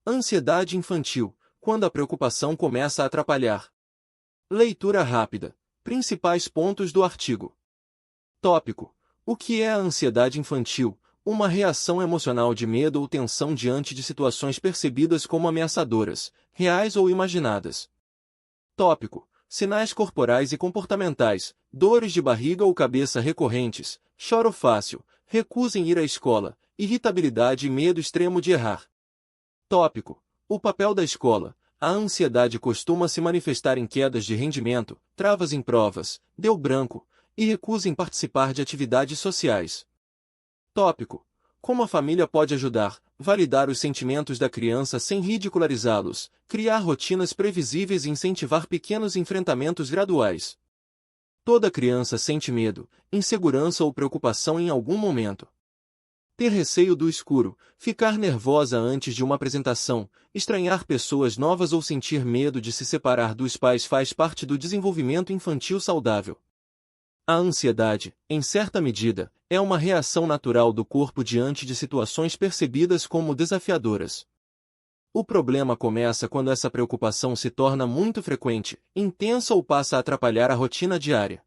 Ansiedade infantil, quando a preocupação começa a atrapalhar. Leitura rápida. Principais pontos do artigo. Tópico. O que é a ansiedade infantil? Uma reação emocional de medo ou tensão diante de situações percebidas como ameaçadoras, reais ou imaginadas. Tópico. Sinais corporais e comportamentais, dores de barriga ou cabeça recorrentes, choro fácil, recusa em ir à escola, irritabilidade e medo extremo de errar. Tópico. O papel da escola. A ansiedade costuma se manifestar em quedas de rendimento, travas em provas, deu branco, e recusa em participar de atividades sociais. Tópico. Como a família pode ajudar, validar os sentimentos da criança sem ridicularizá-los, criar rotinas previsíveis e incentivar pequenos enfrentamentos graduais. Toda criança sente medo, insegurança ou preocupação em algum momento. Ter receio do escuro, ficar nervosa antes de uma apresentação, estranhar pessoas novas ou sentir medo de se separar dos pais faz parte do desenvolvimento infantil saudável. A ansiedade, em certa medida, é uma reação natural do corpo diante de situações percebidas como desafiadoras. O problema começa quando essa preocupação se torna muito frequente, intensa ou passa a atrapalhar a rotina diária.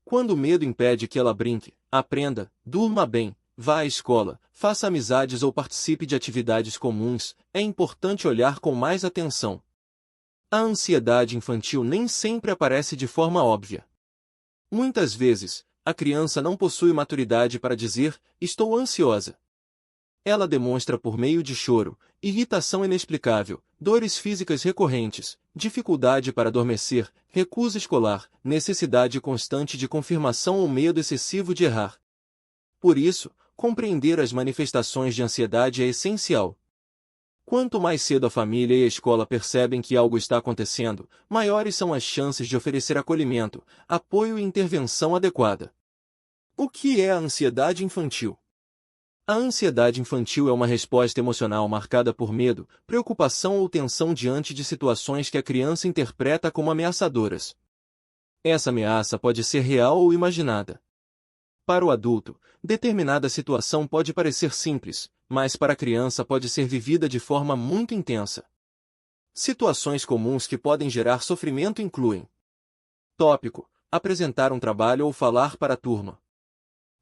Quando o medo impede que ela brinque, aprenda, durma bem, vá à escola, faça amizades ou participe de atividades comuns, é importante olhar com mais atenção. A ansiedade infantil nem sempre aparece de forma óbvia. Muitas vezes, a criança não possui maturidade para dizer, estou ansiosa. Ela demonstra por meio de choro, irritação inexplicável, dores físicas recorrentes, dificuldade para adormecer, recusa escolar, necessidade constante de confirmação ou medo excessivo de errar. Por isso, compreender as manifestações de ansiedade é essencial. Quanto mais cedo a família e a escola percebem que algo está acontecendo, maiores são as chances de oferecer acolhimento, apoio e intervenção adequada. O que é a ansiedade infantil? A ansiedade infantil é uma resposta emocional marcada por medo, preocupação ou tensão diante de situações que a criança interpreta como ameaçadoras. Essa ameaça pode ser real ou imaginada. Para o adulto, determinada situação pode parecer simples, mas para a criança pode ser vivida de forma muito intensa. Situações comuns que podem gerar sofrimento incluem: tópico. Apresentar um trabalho ou falar para a turma.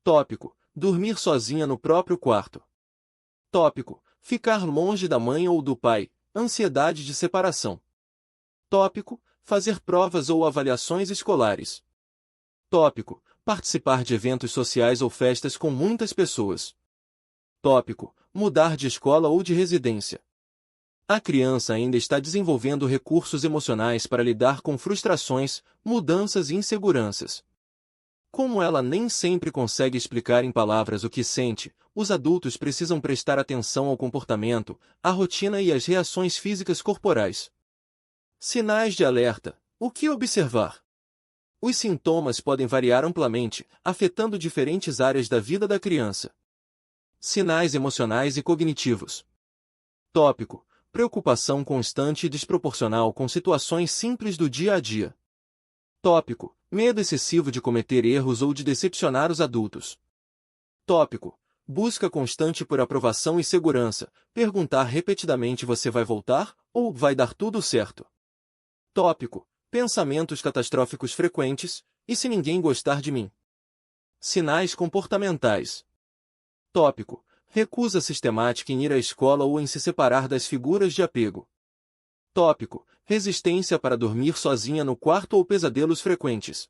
Tópico. Dormir sozinha no próprio quarto. Tópico. Ficar longe da mãe ou do pai, ansiedade de separação. Tópico. Fazer provas ou avaliações escolares. Tópico. Participar de eventos sociais ou festas com muitas pessoas. Tópico. Mudar de escola ou de residência. A criança ainda está desenvolvendo recursos emocionais para lidar com frustrações, mudanças e inseguranças. Como ela nem sempre consegue explicar em palavras o que sente, os adultos precisam prestar atenção ao comportamento, à rotina e às reações físicas corporais. Sinais de alerta. O que observar? Os sintomas podem variar amplamente, afetando diferentes áreas da vida da criança. Sinais emocionais e cognitivos. Tópico. Preocupação constante e desproporcional com situações simples do dia a dia. Tópico. Medo excessivo de cometer erros ou de decepcionar os adultos. Tópico. Busca constante por aprovação e segurança, perguntar repetidamente você vai voltar, ou vai dar tudo certo. Tópico. Pensamentos catastróficos frequentes, e se ninguém gostar de mim? Sinais comportamentais. Tópico. Recusa sistemática em ir à escola ou em se separar das figuras de apego. Tópico. Resistência para dormir sozinha no quarto ou pesadelos frequentes.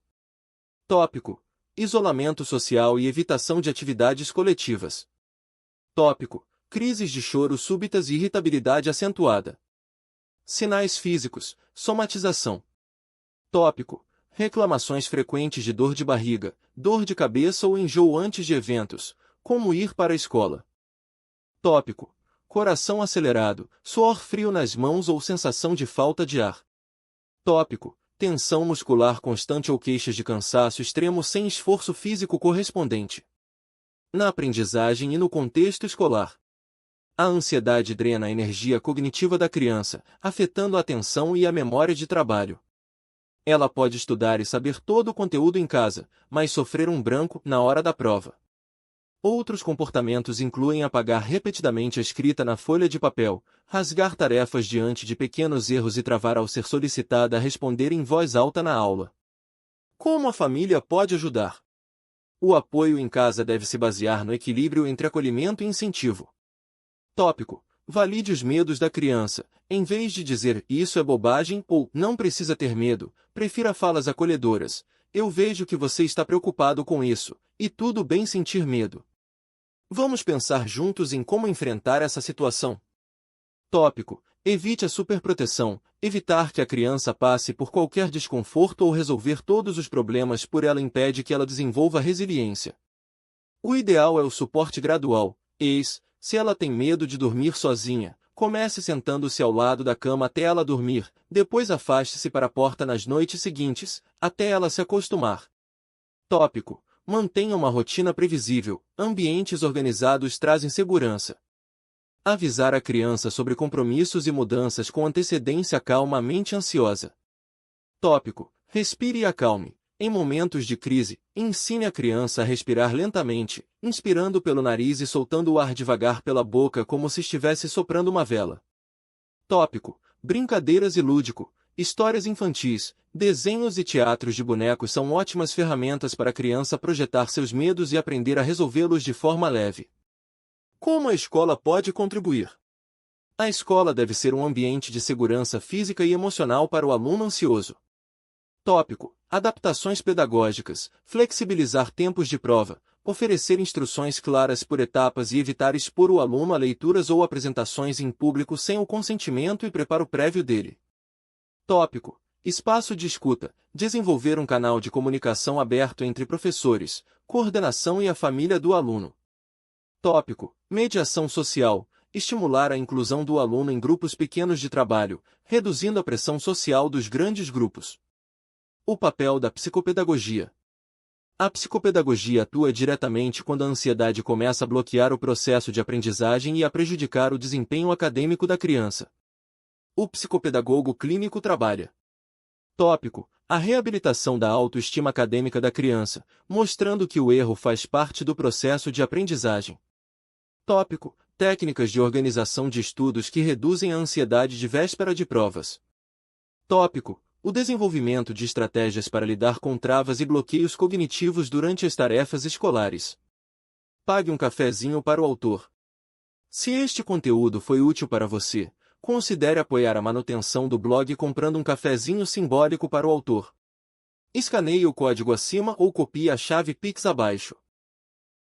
Tópico. Isolamento social e evitação de atividades coletivas. Tópico. Crises de choro súbitas e irritabilidade acentuada. Sinais físicos. Somatização. Tópico. Reclamações frequentes de dor de barriga, dor de cabeça ou enjoo antes de eventos, como ir para a escola. Tópico. Coração acelerado, suor frio nas mãos ou sensação de falta de ar. Tópico. Tensão muscular constante ou queixas de cansaço extremo sem esforço físico correspondente. Na aprendizagem e no contexto escolar. A ansiedade drena a energia cognitiva da criança, afetando a atenção e a memória de trabalho. Ela pode estudar e saber todo o conteúdo em casa, mas sofrer um branco na hora da prova. Outros comportamentos incluem apagar repetidamente a escrita na folha de papel, rasgar tarefas diante de pequenos erros e travar ao ser solicitada a responder em voz alta na aula. Como a família pode ajudar? O apoio em casa deve se basear no equilíbrio entre acolhimento e incentivo. Tópico: valide os medos da criança. Em vez de dizer "isso é bobagem" ou "não precisa ter medo", prefira falas acolhedoras. "Eu vejo que você está preocupado com isso, e tudo bem sentir medo. Vamos pensar juntos em como enfrentar essa situação." Tópico: evite a superproteção. Evitar que a criança passe por qualquer desconforto ou resolver todos os problemas por ela impede que ela desenvolva resiliência. O ideal é o suporte gradual. Se ela tem medo de dormir sozinha, comece sentando-se ao lado da cama até ela dormir, depois afaste-se para a porta nas noites seguintes, até ela se acostumar. Tópico: mantenha uma rotina previsível. Ambientes organizados trazem segurança. Avisar a criança sobre compromissos e mudanças com antecedência calma a mente ansiosa. Tópico: respire e acalme. Em momentos de crise, ensine a criança a respirar lentamente, inspirando pelo nariz e soltando o ar devagar pela boca como se estivesse soprando uma vela. Tópico: brincadeiras e lúdico. Histórias infantis, desenhos e teatros de bonecos são ótimas ferramentas para a criança projetar seus medos e aprender a resolvê-los de forma leve. Como a escola pode contribuir? A escola deve ser um ambiente de segurança física e emocional para o aluno ansioso. Tópico: adaptações pedagógicas, flexibilizar tempos de prova, oferecer instruções claras por etapas e evitar expor o aluno a leituras ou apresentações em público sem o consentimento e preparo prévio dele. Tópico: espaço de escuta, desenvolver um canal de comunicação aberto entre professores, coordenação e a família do aluno. Tópico: mediação social, estimular a inclusão do aluno em grupos pequenos de trabalho, reduzindo a pressão social dos grandes grupos. O papel da psicopedagogia. A psicopedagogia atua diretamente quando a ansiedade começa a bloquear o processo de aprendizagem e a prejudicar o desempenho acadêmico da criança. O psicopedagogo clínico trabalha. Tópico: a reabilitação da autoestima acadêmica da criança, mostrando que o erro faz parte do processo de aprendizagem. Tópico: técnicas de organização de estudos que reduzem a ansiedade de véspera de provas. Tópico: o desenvolvimento de estratégias para lidar com travas e bloqueios cognitivos durante as tarefas escolares. Pague um cafezinho para o autor. Se este conteúdo foi útil para você, considere apoiar a manutenção do blog comprando um cafezinho simbólico para o autor. Escaneie o código acima ou copie a chave Pix abaixo.